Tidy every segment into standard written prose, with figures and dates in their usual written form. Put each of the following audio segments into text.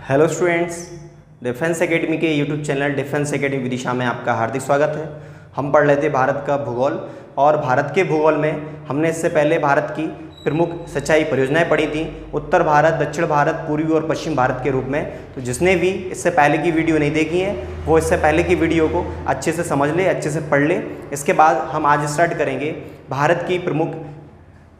Hello students, defence academy के YouTube channel defence academy Vidisha में आपका हार्दिक स्वागत है। हम पढ़ रहे थे भारत का भूगोल और भारत के भूगोल में हमने इससे पहले भारत की प्रमुख सिंचाई परियोजनाएं पढ़ी थी, उत्तर भारत, दक्षिण भारत, पूर्वी और पश्चिम भारत के रूप में। तो जिसने भी इससे पहले की वीडियो नहीं देखी है वो इससे पहले की वीडियो को अच्छे से समझ ले, अच्छे से पढ़ ले। इसके बाद हम आज स्टार्ट करेंगे भारत की प्रमुख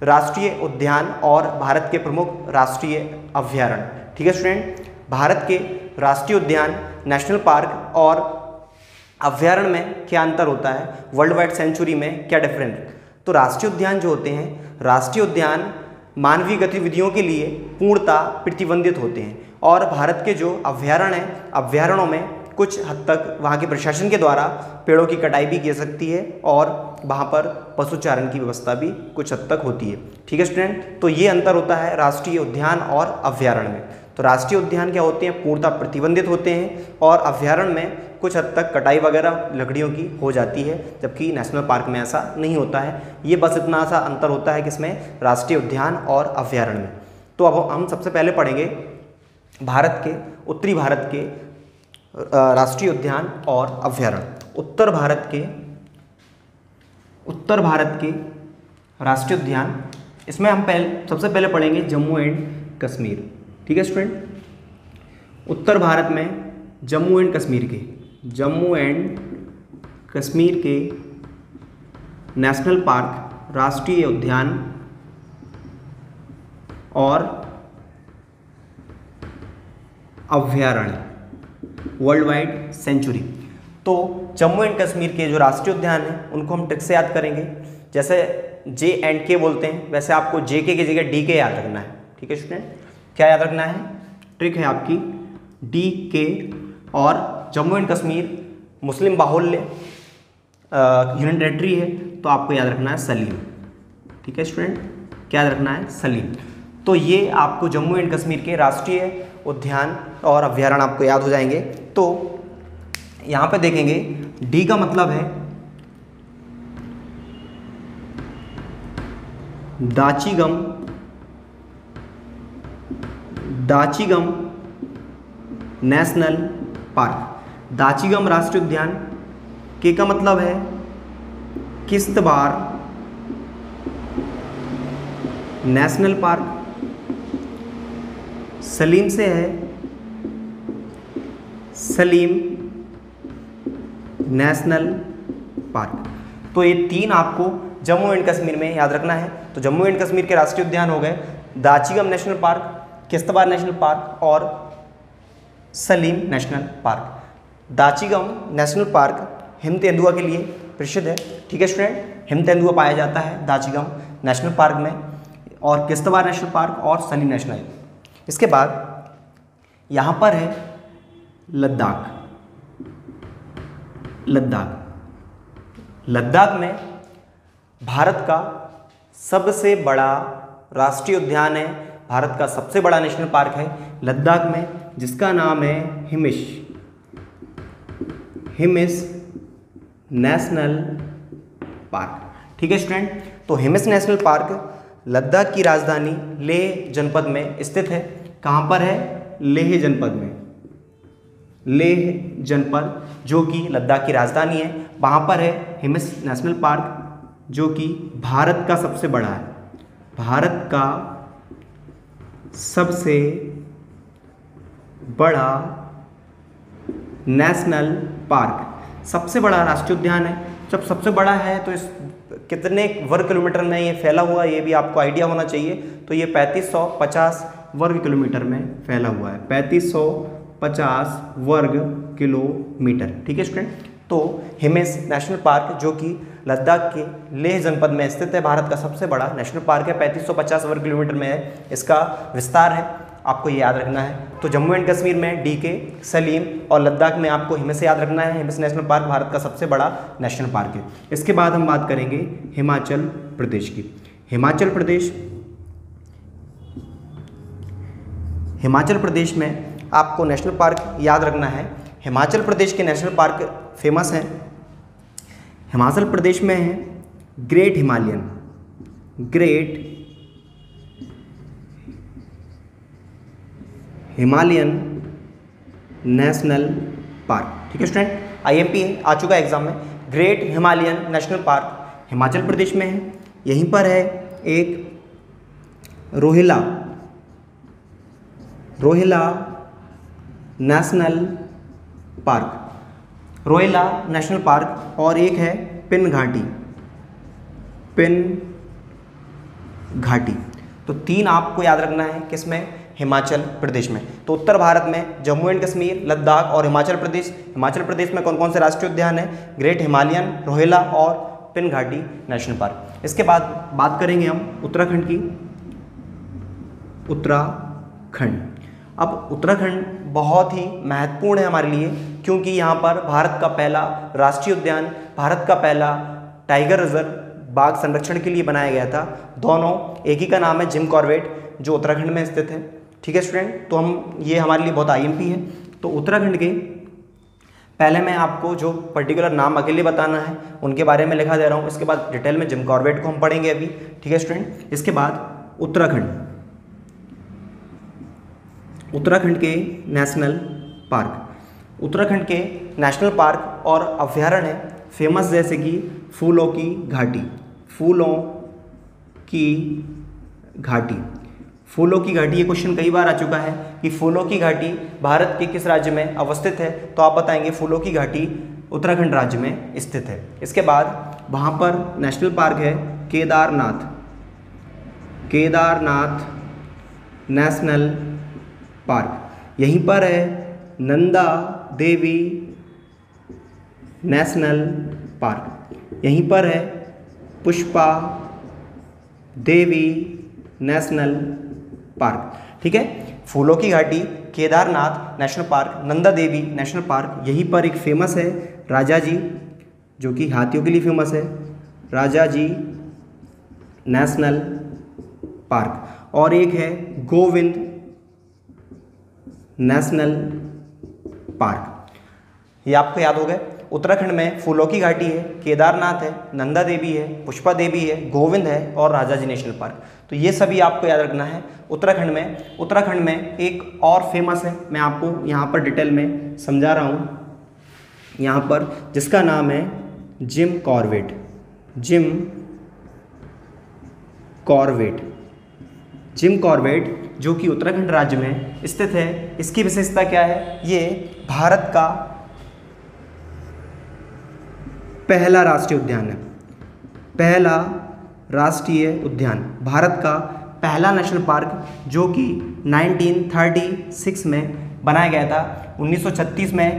राष्ट्रीय उद्यान और भारत के प्रमुख राष्ट्रीय अभ्यारण्य। ठीक है स्टूडेंट, भारत के राष्ट्रीय उद्यान, नेशनल पार्क और अभ्यारण्य में क्या अंतर होता है, वर्ल्ड वाइड सेंचुरी में क्या डिफरेंस। तो राष्ट्रीय उद्यान जो होते हैं, राष्ट्रीय उद्यान मानवीय गतिविधियों के लिए पूर्णतः प्रतिबंधित होते हैं और भारत के जो अभ्यारण्य हैं, अभ्यारण्यों में कुछ हद तक वहाँ के प्रशासन के द्वारा पेड़ों की कटाई भी की सकती है और वहाँ पर पशुचारण की व्यवस्था भी कुछ हद तक होती है। ठीक है स्टूडेंट, तो ये अंतर होता है राष्ट्रीय उद्यान और अभ्यारण्य में। तो राष्ट्रीय उद्यान क्या होते हैं, पूर्णतः प्रतिबंधित होते हैं और अभ्यारण्य में कुछ हद तक कटाई वगैरह लकड़ियों की हो जाती है, जबकि नेशनल पार्क में ऐसा नहीं होता है। ये बस इतना सा अंतर होता है किसमें, राष्ट्रीय उद्यान और अभ्यारण्य में। तो अब हम सबसे पहले पढ़ेंगे भारत के, उत्तरी भारत के राष्ट्रीय उद्यान और अभ्यारण्य। उत्तर भारत के राष्ट्रीय उद्यान, इसमें हम सबसे पहले पढ़ेंगे जम्मू एंड कश्मीर। ठीक है स्टूडेंट, उत्तर भारत में जम्मू एंड कश्मीर के नेशनल पार्क, राष्ट्रीय उद्यान और अभ्यारण्य, वर्ल्ड वाइड सेंचुरी। तो जम्मू एंड कश्मीर के जो राष्ट्रीय उद्यान हैं उनको हम ट्रिक से याद करेंगे। जैसे जे एंड के बोलते हैं, वैसे आपको जे के की जगह डी के याद रखना है। ठीक है स्टूडेंट, क्या याद रखना है, ट्रिक है आपकी डी के। और जम्मू एंड कश्मीर मुस्लिम बाहुल्य यूनियन टेरिटरी है, तो आपको याद रखना है सलीम। ठीक है स्टूडेंट, क्या याद रखना है, सलीम। तो ये आपको जम्मू एंड कश्मीर के राष्ट्रीय उद्यान और अभ्यारण्य आपको याद हो जाएंगे। तो यहाँ पे देखेंगे डी का मतलब है दाचीगम नेशनल पार्क। दाचीगम राष्ट्रीय उद्यान, के का मतलब है किश्तवाड़ नेशनल पार्क, सलीम से है सलीम नेशनल पार्क। तो ये तीन आपको जम्मू एंड कश्मीर में याद रखना है। तो जम्मू एंड कश्मीर के राष्ट्रीय उद्यान हो गए Dachigam national park, Kishtwar national park और Salim national park. Dachigam national park हिम तेंदुआ के लिए प्रसिद्ध है। ठीक है स्टूडेंट, हिम तेंदुआ पाया जाता है दाचीगम नेशनल पार्क में, और किश्तवाड़ नेशनल पार्क और सलीम नेशनल। इसके बाद यहाँ पर है लद्दाख में भारत का सबसे बड़ा राष्ट्रीय उद्यान है, भारत का सबसे बड़ा नेशनल पार्क है लद्दाख में, जिसका नाम है हिमिस नेशनल पार्क। ठीक है स्टूडेंट, तो हिमिस नेशनल पार्क लद्दाख की राजधानी लेह जनपद में स्थित है। कहाँ पर है, लेह जनपद में, लेह जनपद जो कि लद्दाख की राजधानी है, वहाँ पर है हिमिस नेशनल पार्क, जो कि भारत का सबसे बड़ा है, भारत का सबसे बड़ा नेशनल पार्क, सबसे बड़ा राष्ट्रीय उद्यान है। जब सबसे बड़ा है तो इस कितने वर्ग किलोमीटर में ये फैला हुआ, ये भी आपको आइडिया होना चाहिए। तो ये 3550 वर्ग किलोमीटर में फैला हुआ है, 3550 वर्ग किलोमीटर। ठीक है स्टूडेंट, तो हिमिस नेशनल पार्क जो कि लद्दाख के लेह जनपद में स्थित है, भारत का सबसे बड़ा नेशनल पार्क है, 3550 वर्ग किलोमीटर में है, इसका विस्तार है, आपको ये याद रखना है। तो जम्मू एंड कश्मीर में डी के, सलीम, और लद्दाख में आपको हिमिस से याद रखना है। हिमिस नेशनल पार्क भारत का सबसे बड़ा नेशनल पार्क है। इसके बाद हम बात करेंगे हिमाचल प्रदेश की। हिमाचल प्रदेश में आपको नेशनल पार्क याद रखना है। हिमाचल प्रदेश के नेशनल पार्क फेमस हैं। हिमाचल प्रदेश में है ग्रेट हिमालयन नेशनल पार्क। ठीक है स्टूडेंट, IMP आ चुका है एग्जाम में। Great Himalayan national park Himachal Pradesh में है। यहीं पर है एक Rohila national park, Rohila national park, और एक है पिन घाटी। तो 3 आपको याद रखना है, किसमें? हिमाचल प्रदेश में। तो उत्तर भारत में जम्मू एंड कश्मीर, लद्दाख और हिमाचल प्रदेश। हिमाचल प्रदेश में कौन कौन से राष्ट्रीय उद्यान है? ग्रेट हिमालयन, रोहिला और पिन घाटी नेशनल पार्क। इसके बाद बात करेंगे हम उत्तराखंड की। अब उत्तराखंड बहुत ही महत्वपूर्ण है हमारे लिए, क्योंकि यहाँ पर भारत का पहला राष्ट्रीय उद्यान, भारत का पहला टाइगर रिजर्व बाघ संरक्षण के लिए बनाया गया था। दोनों एक ही का नाम है, जिम कॉर्बेट, जो उत्तराखंड में स्थित है। ठीक है स्टूडेंट, तो ये हमारे लिए बहुत IMP है। तो उत्तराखंड के पहले मैं आपको जो पर्टिकुलर नाम अकेले बताना है उनके बारे में लिखा दे रहा हूँ। इसके बाद डिटेल में जिम कॉर्बेट को हम पढ़ेंगे अभी। ठीक है स्टूडेंट, इसके बाद उत्तराखंड के नेशनल पार्क। उत्तराखंड के नेशनल पार्क और अभ्यारण्य फेमस, जैसे कि फूलों की घाटी। ये क्वेश्चन कई बार आ चुका है कि फूलों की घाटी भारत के किस राज्य में अवस्थित है? तो आप बताएंगे फूलों की घाटी उत्तराखंड राज्य में स्थित है। इसके बाद वहाँ पर नेशनल पार्क है केदारनाथ नेशनल पार्क। यहीं पर है नंदा देवी नेशनल पार्क। यहीं पर है पुष्पा देवी नेशनल पार्क। ठीक है, फूलों की घाटी, Kedarnath national park, Nanda Devi national park. यहीं पर एक फेमस है राजाजी, जो कि हाथियों के लिए फेमस है, राजाजी नेशनल पार्क। और एक है गोविंद नेशनल पार्क। ये आपको याद हो गए। उत्तराखंड में फूलों की घाटी है, केदारनाथ है, नंदा देवी है, पुष्पा देवी है, गोविंद है और राजाजी नेशनल पार्क। तो ये सभी आपको याद रखना है उत्तराखंड में एक और फेमस है, मैं आपको यहाँ पर डिटेल में समझा रहा हूँ यहाँ पर, जिसका नाम है जिम कॉर्बेट, जो कि उत्तराखंड राज्य में स्थित है। इसकी विशेषता क्या है? ये भारत का पहला राष्ट्रीय उद्यान, भारत का पहला नेशनल पार्क, जो कि 1936 में बनाया गया था। 1936 में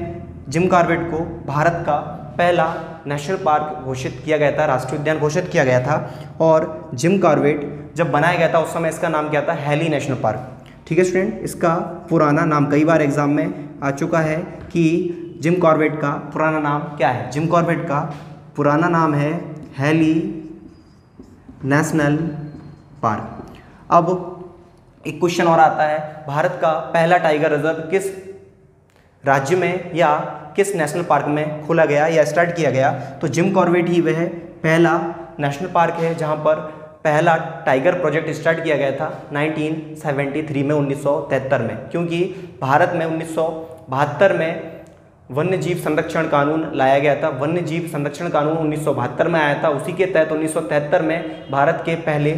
जिम कॉर्बेट को भारत का पहला नेशनल पार्क घोषित किया गया था, राष्ट्रीय उद्यान घोषित किया गया था। और जिम कॉर्बेट जब बनाया गया था उस समय इसका नाम क्या था? Hailey national park. ठीक है स्टूडेंट, इसका पुराना नाम कई बार एग्जाम में आ चुका है कि जिम कॉर्बेट का पुराना नाम क्या है? जिम कॉर्बेट का पुराना नाम है हैली नेशनल पार्क। अब एक क्वेश्चन और आता है, भारत का पहला टाइगर रिजर्व किस राज्य में या किस नेशनल पार्क में खोला गया या स्टार्ट किया गया? तो जिम कॉर्बेट ही वह पहला नेशनल पार्क है जहां पर पहला टाइगर प्रोजेक्ट स्टार्ट किया गया था 1973 में, 1973 में, क्योंकि भारत में 1972 में वन्य जीव संरक्षण कानून लाया गया था। वन्य जीव संरक्षण कानून 1972 में आया था। उसी के तहत 1973 में भारत के पहले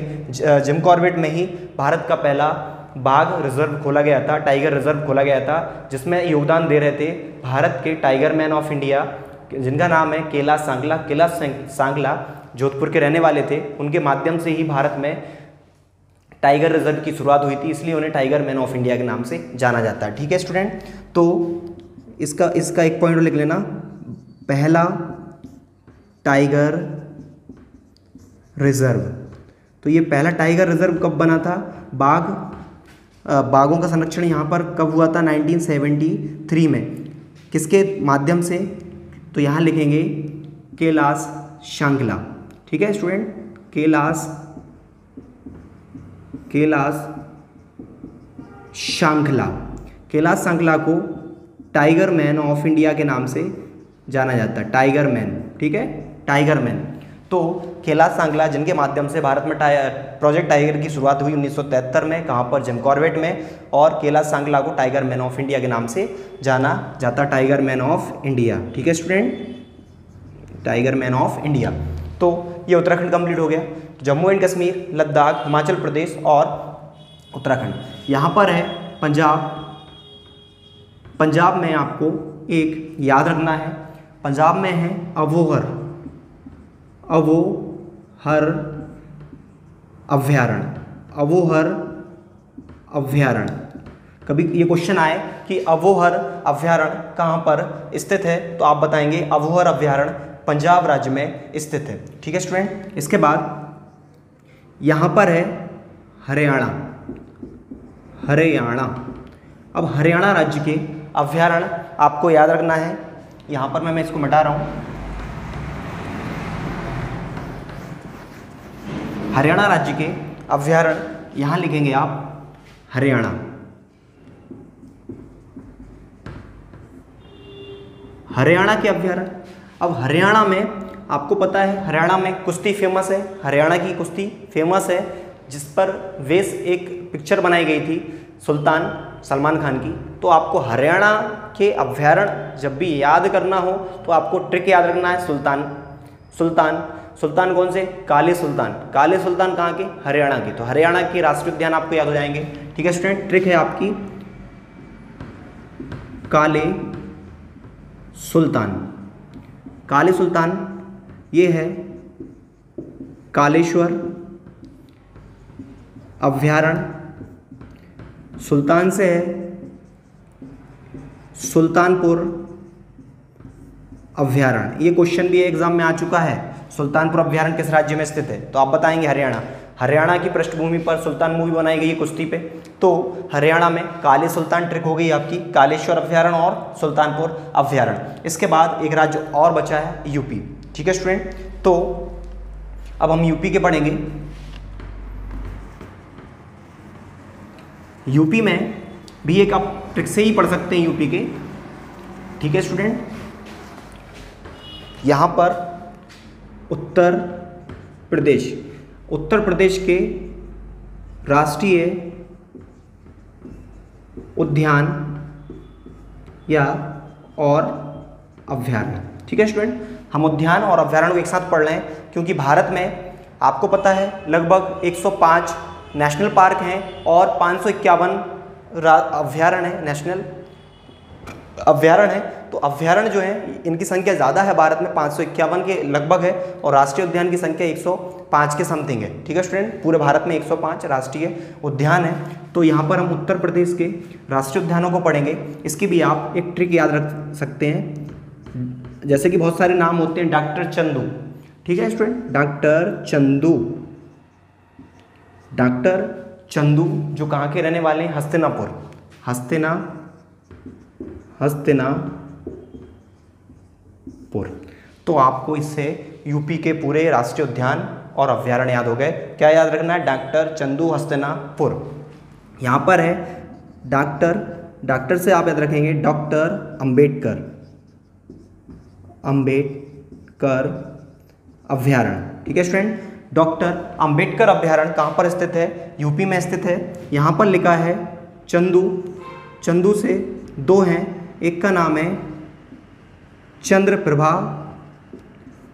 जिम कॉर्बेट में ही भारत का पहला बाघ रिजर्व खोला गया था, टाइगर रिजर्व खोला गया था, जिसमें योगदान दे रहे थे भारत के टाइगर मैन ऑफ इंडिया, जिनका नाम है कैलाश सांगला, जोधपुर के रहने वाले थे। उनके माध्यम से ही भारत में टाइगर रिजर्व की शुरुआत हुई थी, इसलिए उन्हें टाइगर मैन ऑफ इंडिया के नाम से जाना जाता है। ठीक है स्टूडेंट, तो इसका एक पॉइंट लिख लेना, पहला टाइगर रिजर्व। तो ये पहला टाइगर रिजर्व कब बना था? बाघों का संरक्षण यहाँ पर कब हुआ था? 1973 में। किसके माध्यम से? तो यहाँ लिखेंगे कैलाश सांगला। ठीक है स्टूडेंट, कैलाश सांगला को टाइगर मैन ऑफ इंडिया के नाम से जाना जाता है, टाइगर मैन। ठीक है, टाइगर मैन। तो कैलाश सांगला, जिनके माध्यम से भारत में प्रोजेक्ट टाइगर की शुरुआत हुई 1973 में, कहाँ पर, जिम कॉर्बेट में, और कैलाश सांगला को टाइगर मैन ऑफ इंडिया के नाम से जाना जाता, टाइगर मैन ऑफ इंडिया। ठीक है student, tiger man of India. तो ये उत्तराखंड कंप्लीट हो गया। जम्मू एंड कश्मीर, लद्दाख, हिमाचल प्रदेश और उत्तराखंड। यहाँ पर है पंजाब। पंजाब में आपको एक याद रखना है, पंजाब में है अवोहर अभ्यारण्य। अवोहर अभ्यारण्य, कभी ये क्वेश्चन आए कि अवोहर अभ्यारण्य कहाँ पर स्थित है, तो आप बताएंगे अवोहर अभ्यारण्य पंजाब राज्य में स्थित है। ठीक है स्टूडेंट। इसके बाद यहाँ पर है हरियाणा। अब हरियाणा राज्य के अभ्यारण्य आपको याद रखना है। यहाँ पर मैं इसको मिटा रहा हूँ। हरियाणा राज्य के अभ्यारण्य यहाँ लिखेंगे आप हरियाणा। हरियाणा के अभ्यारण्य। अब हरियाणा में आपको पता है, हरियाणा में कुश्ती फेमस है, हरियाणा की कुश्ती फेमस है, जिस पर वेश एक पिक्चर बनाई गई थी सुल्तान, सलमान खान की। तो आपको हरियाणा के अभ्यारण्य जब भी याद करना हो तो आपको ट्रिक याद रखना है सुल्तान कौन से? काले सुल्तान। काले सुल्तान कहाँ के? हरियाणा के। तो हरियाणा के राष्ट्रीय उद्यान आपको याद हो जाएंगे। ठीक है स्टूडेंट, ट्रिक है आपकी काले सुल्तान। काले सुल्तान ये है कालेश्वर अभ्यारण्य, सुल्तान से है सुल्तानपुर अभ्यारण्य। ये क्वेश्चन भी एग्जाम में आ चुका है, सुल्तानपुर अभ्यारण्य किस राज्य में स्थित है? तो आप बताएंगे हरियाणा। हरियाणा की पृष्ठभूमि पर सुल्तान मूवी बनाई गई है कुश्ती पे, तो हरियाणा में काले सुल्तान ट्रिक हो गई आपकी, कालेश्वर अभ्यारण्य और सुल्तानपुर अभ्यारण्य। इसके बाद एक राज्य और बचा है यूपी। ठीक है स्टूडेंट, तो अब हम यूपी के पढ़ेंगे। यूपी में भी एक आप ट्रिक से ही पढ़ सकते हैं यूपी के। ठीक है स्टूडेंट, यहाँ पर उत्तर प्रदेश के राष्ट्रीय उद्यान या और अभ्यारण्य। ठीक है स्टूडेंट, हम उद्यान और अभ्यारण्य को एक साथ पढ़ रहे हैं क्योंकि भारत में आपको पता है लगभग 105 नेशनल पार्क हैं और 551 अभ्यारण्य हैं, नेशनल अभ्यारण्य है। तो अभ्यारण्य जो है इनकी संख्या ज़्यादा है भारत में, 551 के लगभग है, और राष्ट्रीय उद्यान की संख्या 105 के समथिंग है। ठीक है स्टूडेंट, पूरे भारत में 105 राष्ट्रीय उद्यान है। तो यहाँ पर हम उत्तर प्रदेश के राष्ट्रीय उद्यानों को पढ़ेंगे। इसकी भी आप एक ट्रिक याद रख सकते हैं, जैसे कि बहुत सारे नाम होते हैं, डॉक्टर चंदू। ठीक है स्टूडेंट, डॉक्टर चंदू जो कहाँ के रहने वाले हैं? हस्तिनापुर। तो आपको इससे यूपी के पूरे राष्ट्रीय उद्यान और अभ्यारण्य याद हो गए। क्या याद रखना है? डॉक्टर चंदू हस्तिनापुर। यहाँ पर है डॉक्टर से आप याद रखेंगे डॉक्टर अंबेडकर अभ्यारण्य। ठीक है स्टूडेंट, डॉक्टर अंबेडकर अभ्यारण्य कहाँ पर स्थित है? यूपी में स्थित है। यहाँ पर लिखा है चंदू से दो हैं, एक का नाम है चंद्रप्रभा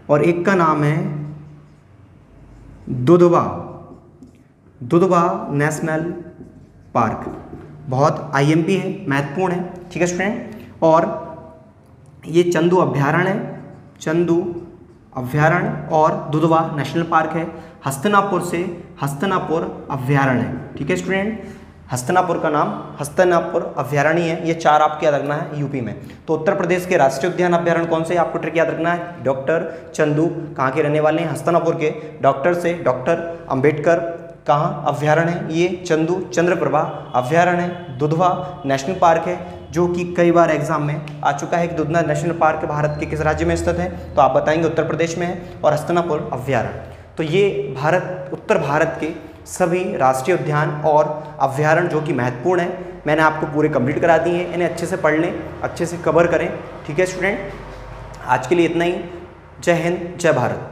और एक का नाम है दुधवा नेशनल पार्क। बहुत आईएमपी है, महत्वपूर्ण है। ठीक है स्टूडेंट, और ये चंदू अभ्यारण्य और दुधवा नेशनल पार्क है। हस्तिनापुर अभ्यारण्य। ठीक है स्टूडेंट, हस्तिनापुर का नाम हस्तिनापुर अभ्यारण्य है। ये चार आपको याद रखना है यूपी में। तो उत्तर प्रदेश के राष्ट्रीय उद्यान अभ्यारण्य कौन से? आपको ट्रिक याद रखना है, डॉक्टर चंदू कहाँ के रहने वाले हैं? हस्तिनापुर के। डॉक्टर से डॉक्टर अंबेडकर कहाँ अभ्यारण्य है? ये चंद्रप्रभा अभ्यारण्य है। दुधवा नेशनल पार्क है, जो कि कई बार एग्जाम में आ चुका है कि दुधवा नेशनल पार्क भारत के किस राज्य में स्थित है? तो आप बताएंगे उत्तर प्रदेश में है। और हस्तिनापुर अभ्यारण्य। तो ये उत्तर भारत के सभी राष्ट्रीय उद्यान और अभ्यारण्य जो कि महत्वपूर्ण है, मैंने आपको पूरे कंप्लीट करा दिए हैं। इन्हें अच्छे से पढ़ लें, अच्छे से कवर करें। ठीक है स्टूडेंट, आज के लिए इतना ही। जय हिंद, जय भारत।